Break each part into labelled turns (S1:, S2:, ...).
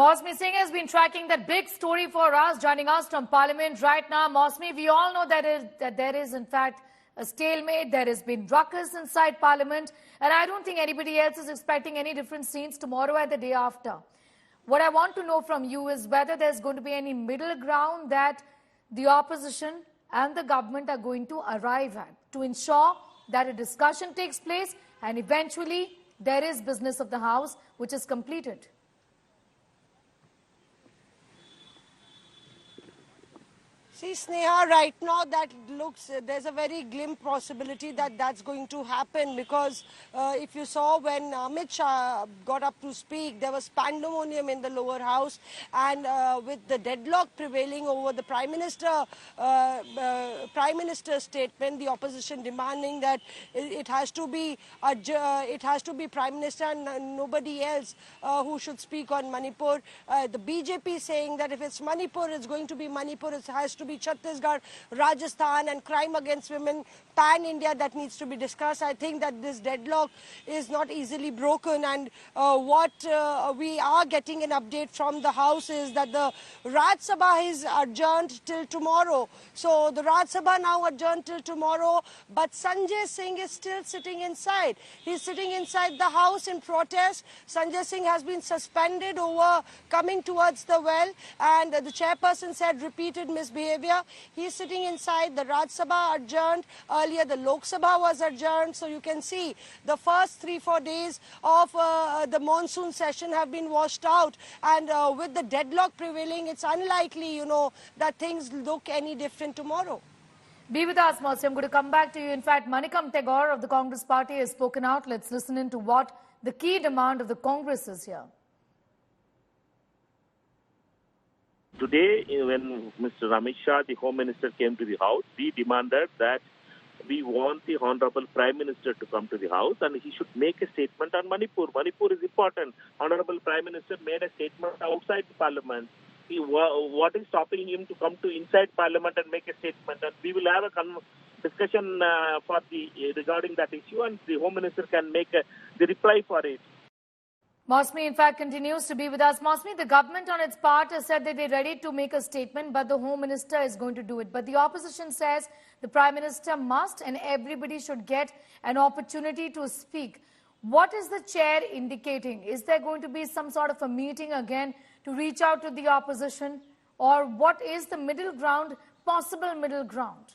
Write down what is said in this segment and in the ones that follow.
S1: Mosmi Singh has been tracking that big story for us, joining us from Parliament right now. Mosmi, we all know that there is in fact a stalemate. There has been ruckus inside Parliament, and I don't think anybody else is expecting any different scenes tomorrow or the day after. What I want to know from you is whether there's going to be any middle ground that the opposition and the government are going to arrive at to ensure that a discussion takes place and eventually there is business of the House which is completed.
S2: See, Sneha, right now there's a very glim possibility that that's going to happen because if you saw when Amit Shah got up to speak, there was pandemonium in the lower house, and with the deadlock prevailing over the Prime Minister's statement, the opposition demanding that it has to be Prime Minister and nobody else who should speak on Manipur. The BJP saying that if it's Manipur, it's going to be Manipur, it has to be Chhattisgarh, Rajasthan, and crime against women, pan-India, that needs to be discussed. I think that this deadlock is not easily broken, and what we are getting an update from the House is that the Rajya Sabha is adjourned till tomorrow. So the Rajya Sabha now adjourned till tomorrow, but Sanjay Singh is still sitting inside. He's sitting inside the House in protest. Sanjay Singh has been suspended over coming towards the well, and the chairperson said repeated misbehavior. He's sitting inside. The Rajya Sabha adjourned. Earlier, the Lok Sabha was adjourned. So you can see the first 3-4 days of the monsoon session have been washed out. And with the deadlock prevailing, it's unlikely, that things look any different tomorrow.
S1: Be with us, Mosmi. I'm going to come back to you. In fact, Manikam Tagore of the Congress Party has spoken out. Let's listen into what the key demand of the Congress is here.
S3: Today, when Mr. Amit Shah, the Home Minister, came to the House, we demanded that we want the Honorable Prime Minister to come to the House and he should make a statement on Manipur. Manipur is important. Honorable Prime Minister made a statement outside the Parliament. What is stopping him to come to inside Parliament and make a statement? And we will have a discussion regarding that issue, and the Home Minister can make the reply for it.
S1: Mosmi, in fact, continues to be with us. Mosmi, the government on its part has said that they're ready to make a statement, but the Home Minister is going to do it. But the opposition says the Prime Minister must and everybody should get an opportunity to speak. What is the chair indicating? Is there going to be some sort of a meeting again to reach out to the opposition? Or what is the middle ground, possible middle ground?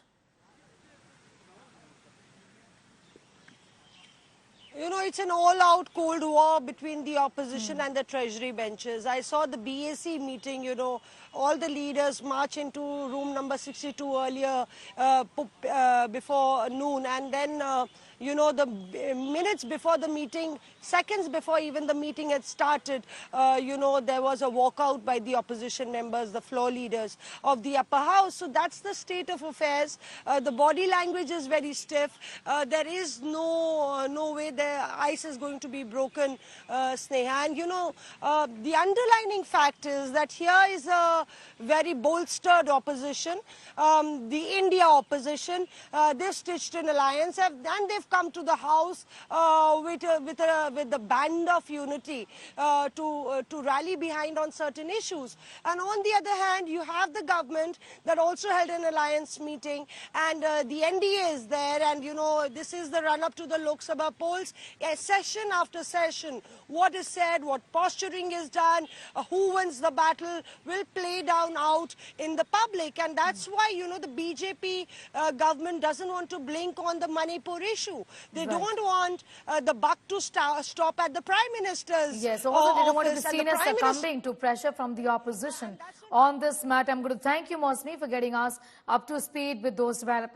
S2: It's an all-out Cold War between the opposition and the Treasury benches. I saw the BAC meeting, all the leaders march into room number 62 earlier before noon. And then, the minutes before the meeting, seconds before even the meeting had started, there was a walkout by the opposition members, the floor leaders of the upper house. So that's the state of affairs. The body language is very stiff. There is no way the ice is going to be broken, Sneha. And, the underlining fact is that here is a very bolstered opposition. The India opposition, they've stitched an alliance and they've come to the House with the band of unity to rally behind on certain issues. And on the other hand, you have the government that also held an alliance meeting, and the NDA is there, and this is the run-up to the Lok Sabha polls. Session after session, what is said, what posturing is done, who wins the battle will play down out in the public. And that's why, the BJP government doesn't want to blink on the Manipur issue. They don't want the buck to stop at the Prime Minister's
S1: Yes, also they don't want to be seen as succumbing to pressure from the opposition on this matter. I'm going to thank you, Mosmi, for getting us up to speed with those developments.